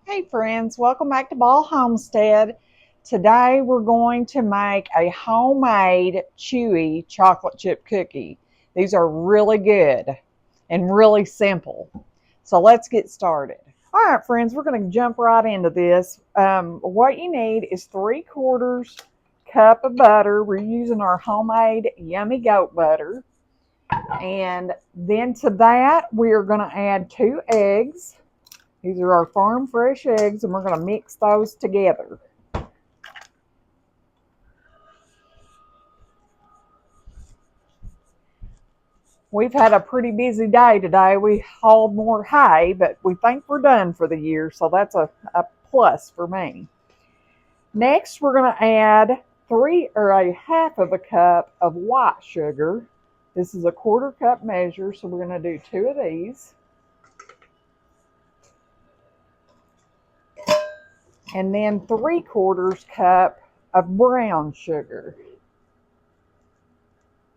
Hey friends, welcome back to Ball Homestead. Today we're going to make a homemade chewy chocolate chip cookie. These are really good and really simple. So let's get started. All right friends, we're going to jump right into this. What you need is 3/4 cup of butter. We're using our homemade yummy goat butter. And then to that we are going to add 2 eggs. These are our farm fresh eggs, and we're going to mix those together. We've had a pretty busy day today. We hauled more hay, but we think we're done for the year, so that's a plus for me. Next, we're going to add 1/2 of a cup of white sugar. This is a 1/4 cup measure, so we're going to do 2 of these. And then 3/4 cup of brown sugar.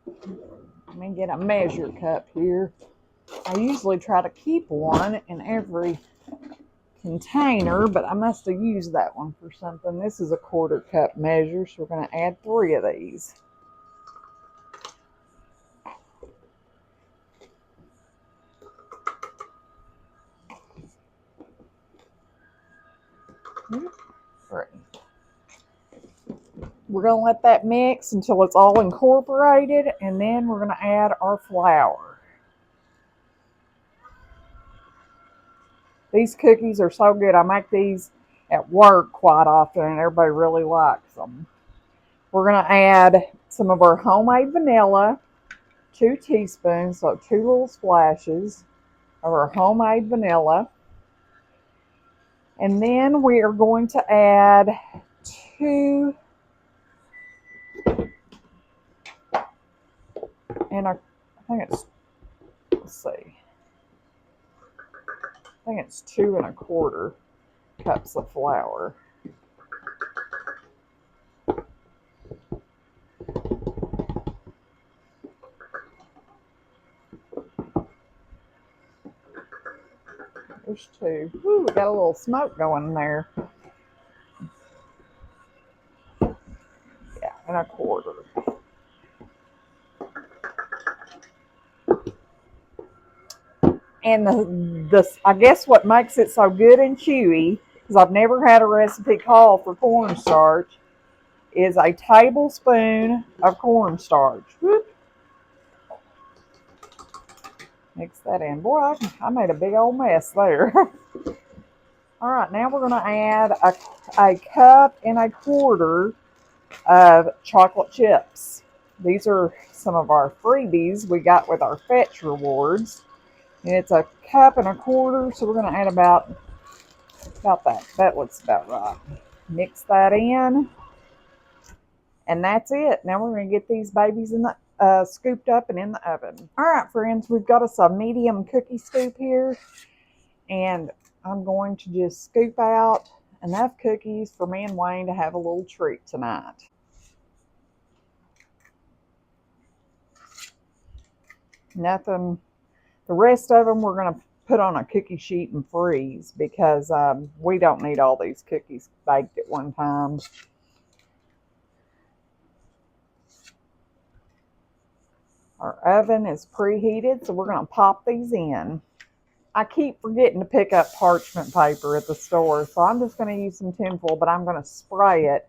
Let me get a measure cup here. I usually try to keep one in every container, but I must have used that one for something. This is a 1/4 cup measure, so we're going to add 3 of these. Three. We're going to let that mix until it's all incorporated, and then we're going to add our flour. These cookies are so good. I make these at work quite often, and everybody really likes them. We're going to add some of our homemade vanilla, 2 teaspoons, so 2 little splashes of our homemade vanilla. And then we are going to add 2 and I think it's, let's see, I think it's 2 1/4 cups of flour. There's 2. Ooh, we got a little smoke going in there. Yeah, 1/4. And I guess what makes it so good and chewy, because I've never had a recipe call for cornstarch, is a tablespoon of cornstarch. Whoop. Mix that in. Boy, I made a big old mess there. All right, now we're going to add a 1.25 cups of chocolate chips. These are some of our freebies we got with our Fetch rewards. And it's a 1.25 cups, so we're going to add about that. That looks about right. Mix that in, and that's it. Now we're going to get these babies in the scooped up and in the oven. All right, friends, we've got us a medium cookie scoop here, and I'm going to just scoop out enough cookies for me and Wayne to have a little treat tonight. Nothing. The rest of them we're going to put on a cookie sheet and freeze because we don't need all these cookies baked at one time. Our oven is preheated, so we're going to pop these in. I keep forgetting to pick up parchment paper at the store, so I'm just going to use some tinfoil, but I'm going to spray it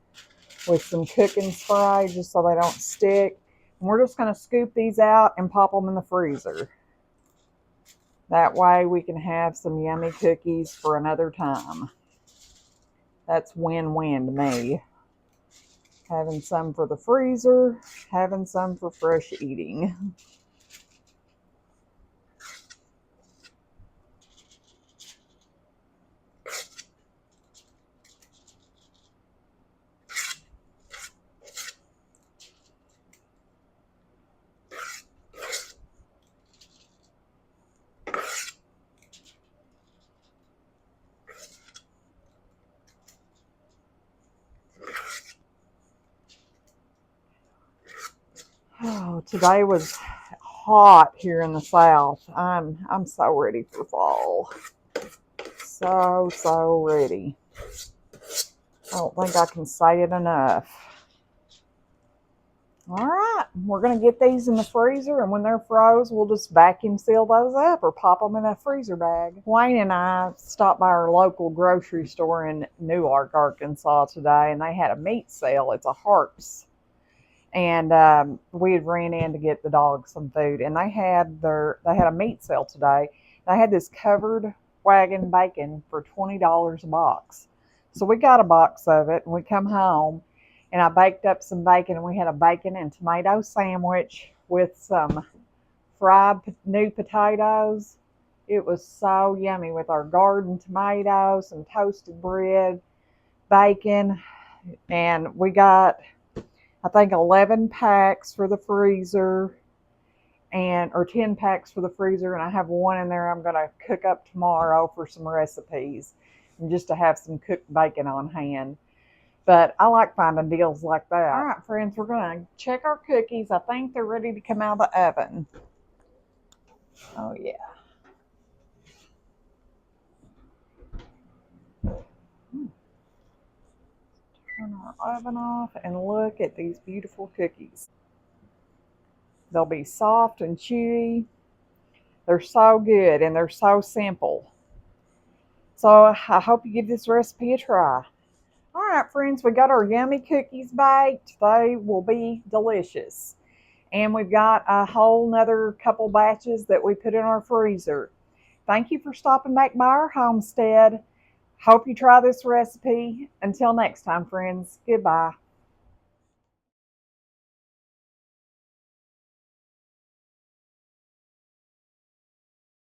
with some cooking spray just so they don't stick. And we're just going to scoop these out and pop them in the freezer. That way we can have some yummy cookies for another time. That's win-win to me. Having some for the freezer, having some for fresh eating. Oh, today was hot here in the South. I'm so ready for fall. so ready. I don't think I can say it enough. All right, we're going to get these in the freezer, and when they're froze, we'll just vacuum seal those up or pop them in a freezer bag. Wayne and I stopped by our local grocery store in Newark, Arkansas today, and they had a meat sale. It's a Harps. And we had ran in to get the dogs some food, and they had a meat sale today. They had this covered wagon bacon for $20 a box. So we got a box of it, and we come home, and I baked up some bacon, and we had a bacon and tomato sandwich with some fried new potatoes. It was so yummy with our garden tomatoes, some toasted bread, bacon, and we got, I think, 11 packs for the freezer, or 10 packs for the freezer, and I have one in there I'm going to cook up tomorrow for some recipes, and just to have some cooked bacon on hand. But I like finding deals like that. All right, friends, we're going to check our cookies. I think they're ready to come out of the oven. Oh, yeah. Turn our oven off and look at these beautiful cookies. They'll be soft and chewy. They're so good, and they're so simple. So I hope you give this recipe a try. All right, friends, we got our yummy cookies baked. They will be delicious. And we've got a whole nother couple batches that we put in our freezer. Thank you for stopping back by our homestead. Hope you try this recipe. Until next time, friends, goodbye.